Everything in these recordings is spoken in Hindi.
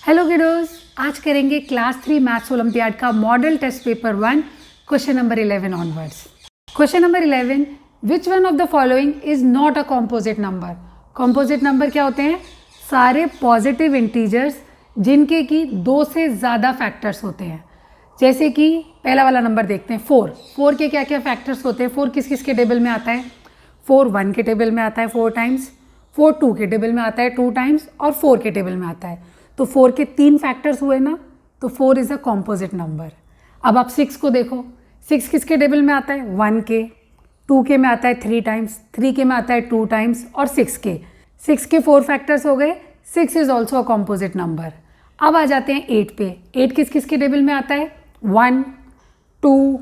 हेलो किडोज, आज करेंगे क्लास 3 मैथ्स ओलंपियाड का model test paper 1 question number 11 onwards. Question number 11, which one of the following is not a composite number. Composite number क्या होते हैं? सारे पॉजिटिव इंटीजर्स जिनके कि 2 से ज़्यादा फैक्टर्स होते हैं। जैसे कि पहला वाला नंबर देखते हैं 4 के क्या क्या फैक्टर्स होते हैं। 4 किस किस के टेबल में आता है? 4 1 के टेबल में आता है 4 टाइम्स, 4 2 के टेबल में आता है 2 टाइम्स और 4 के टेबल में आता है। तो 4 के 3 फैक्टर्स हुए ना, तो 4 इज़ अ कॉम्पोजिट नंबर। अब आप 6 को देखो, 6 किसके टेबल में आता है? 1 के, 2 के में आता है 3 टाइम्स, 3 के में आता है 2 टाइम्स और 6 के 4 फैक्टर्स हो गए। 6 is also a composite number. अब आ जाते हैं 8 पे। 8 किस किस के टेबल में आता है? 1 2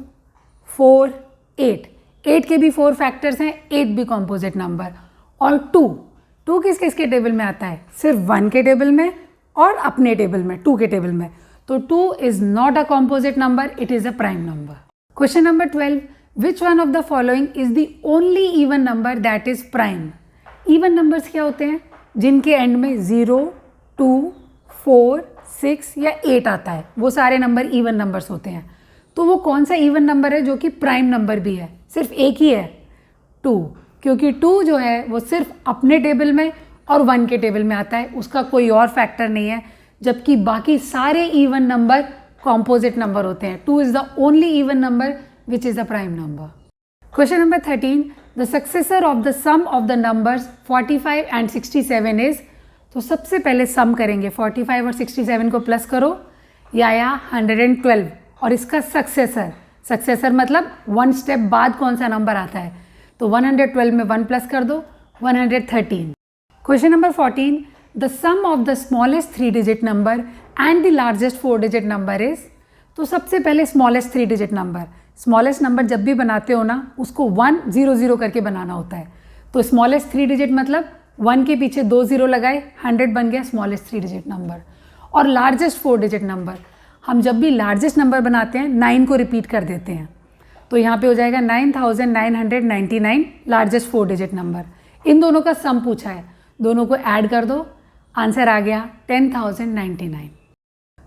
4 8। 8 के भी 4 फैक्टर्स हैं, 8 भी कॉम्पोजिट नंबर। और 2 किस किस के टेबल में आता है? सिर्फ 1 के टेबल में और अपने टेबल में 2 के टेबल में। तो 2 is not a composite number, it is a prime number. Question number 12, which one of the following is the only even number that is prime. Even numbers क्या होते हैं? जिनके एंड में 0 2 4 6 या 8 आता है, वो सारे नंबर इवन नंबर्स होते हैं। तो वो कौन सा इवन नंबर है जो कि प्राइम नंबर भी है? सिर्फ एक ही है, 2, क्योंकि 2 जो है वो सिर्फ अपने टेबल में और 1 के टेबल में आता है, उसका कोई और फैक्टर नहीं है। जबकि बाकी सारे इवन नंबर कॉम्पोजिट नंबर होते हैं। 2 is the only even number which is the prime number. Question number 13, the successor of the sum of the numbers 45 and 67 is. तो सबसे पहले सम करेंगे, 45 और 67 को प्लस करो, या 112 और इसका सक्सेसर मतलब 1 स्टेप बाद कौन सा नंबर आता है। तो 112 में 1 प्लस कर दो, 113। Question number 14, the sum of the smallest 3 digit number and the largest 4 digit number is. तो सबसे पहले smallest 3 digit number, smallest number जब भी बनाते हो ना, उसको 1 0 0 करके बनाना होता है। तो स्मॉलेस्ट 3 डिजिट मतलब 1 के पीछे 2 0 लगाए, 100 बन गया स्मॉलेस्ट 3 डिजिट नंबर। और लार्जेस्ट 4 डिजिट नंबर, हम जब भी लार्जेस्ट नंबर बनाते हैं 9 को रिपीट कर देते हैं। तो यहाँ पे हो जाएगा 9999 लार्जेस्ट 4 डिजिट नंबर। इन दोनों का सम पूछा है, दोनों को ऐड कर दो, आंसर आ गया 10,099।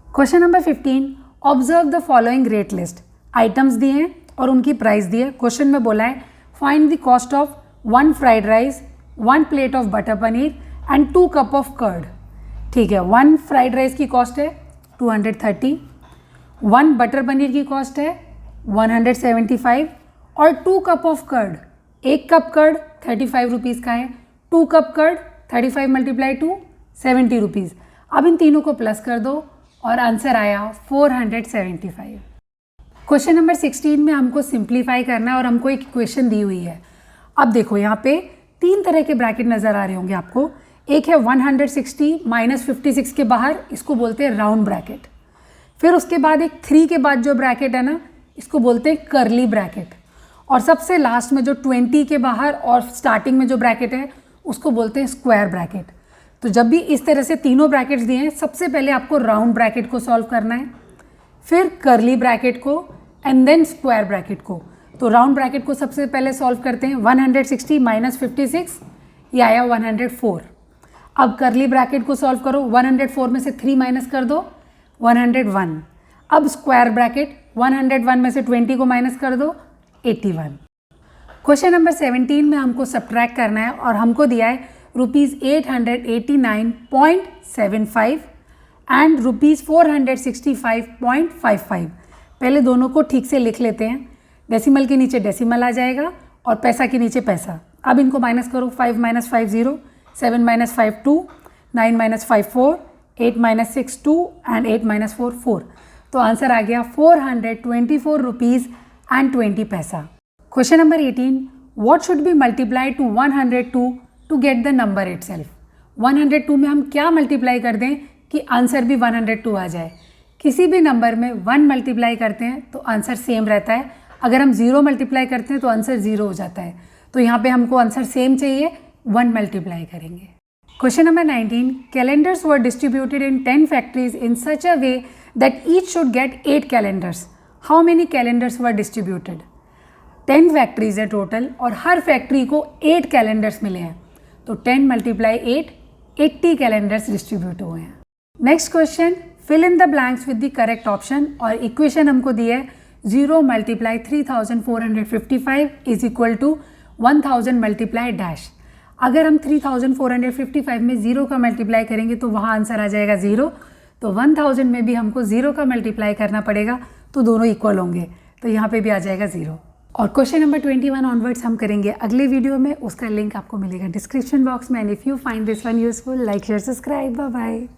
Question number 15, observe the following rate list. Items दिए हैं और उनकी प्राइस दी है। क्वेश्चन में बोला है find the cost of 1 fried rice, 1 plate of butter paneer and 2 cup of curd. ठीक है, 1 फ्राइड राइस की कॉस्ट है 230, 1 बटर पनीर की कॉस्ट है 175 और 2 cup of curd, 1 cup curd 35 rupees का है, 2 cup curd 35 multiply two 70 rupees. अब इन तीनों को प्लस कर दो और आंसर आया 475। क्वेश्चन नंबर 16 में हमको सिंप्लीफाई करना है और हमको एक इक्वेशन दी हुई है। अब देखो यहाँ पे 3 तरह के ब्रैकेट नज़र आ रहे होंगे आपको। एक है 160 माइनस 56 के बाहर, इसको बोलते हैं राउंड ब्रैकेट। फिर उसके बाद एक 3 के बाद जो ब्रैकेट है ना, इसको बोलते हैं कर्ली ब्रैकेट। और सबसे लास्ट में जो 20 के बाहर और स्टार्टिंग में जो ब्रैकेट है, उसको बोलते हैं स्क्वायर ब्रैकेट। तो जब भी इस तरह से तीनों ब्रैकेट्स दिए हैं, सबसे पहले आपको राउंड ब्रैकेट को सॉल्व करना है, फिर कर्ली ब्रैकेट को एंड देन स्क्वायर ब्रैकेट को। तो राउंड ब्रैकेट को सबसे पहले सॉल्व करते हैं, 160 माइनस 56, ये आया 104। अब कर्ली ब्रैकेट को सॉल्व करो, 104 में से 3 माइनस कर दो, 101। अब स्क्वायर ब्रैकेट, 101 में से 20 को माइनस कर दो, 81। क्वेश्चन नंबर 17 में हमको सब्ट्रैक्ट करना है और हमको दिया है ₹889.75 एंड ₹465.55। पहले दोनों को ठीक से लिख लेते हैं। डेसिमल के नीचे डेसिमल आ जाएगा और पैसा के नीचे पैसा। अब इनको माइनस करो, 5 minus 5 0, 7 minus 5 2, 9 minus 5 4, 8 minus 6 2 and 8 minus 4 4। तो आंसर आ गया 424 rupees and 20 paisa. Question number 18, what should be multiply to 102 to get the number itself. 102 में हम क्या मल्टीप्लाई कर दें कि आंसर भी 102 आ जाए। किसी भी नंबर में 1 मल्टीप्लाई करते हैं तो आंसर सेम रहता है, अगर हम 0 मल्टीप्लाई करते हैं तो आंसर 0 हो जाता है। तो यहाँ पे हमको आंसर सेम चाहिए, 1 मल्टीप्लाई करेंगे। Question number 19, calendars were distributed in 10 factories in such a way that each should get 8 calendars. How many calendars were distributed. 10 factories है टोटल और हर फैक्ट्री को 8 कैलेंडर्स मिले हैं। तो 10 मल्टीप्लाई 8, 80 कैलेंडर्स डिस्ट्रीब्यूट हुए हैं। Next question, fill in the blanks with the correct option. और इक्वेशन हमको दी है 0 multiply 3455 is equal to 1000 multiply dash. अगर हम 3455 में 0 का मल्टीप्लाई करेंगे तो वहाँ आंसर आ जाएगा 0, तो 1000 में भी हमको 0 का मल्टीप्लाई करना पड़ेगा, तो दोनों इक्वल होंगे, तो यहाँ पे भी आ जाएगा 0। और क्वेश्चन नंबर 21 ऑनवर्ड्स हम करेंगे अगले वीडियो में, उसका लिंक आपको मिलेगा डिस्क्रिप्शन बॉक्स में। And if you find this one useful, like share subscribe, bye bye.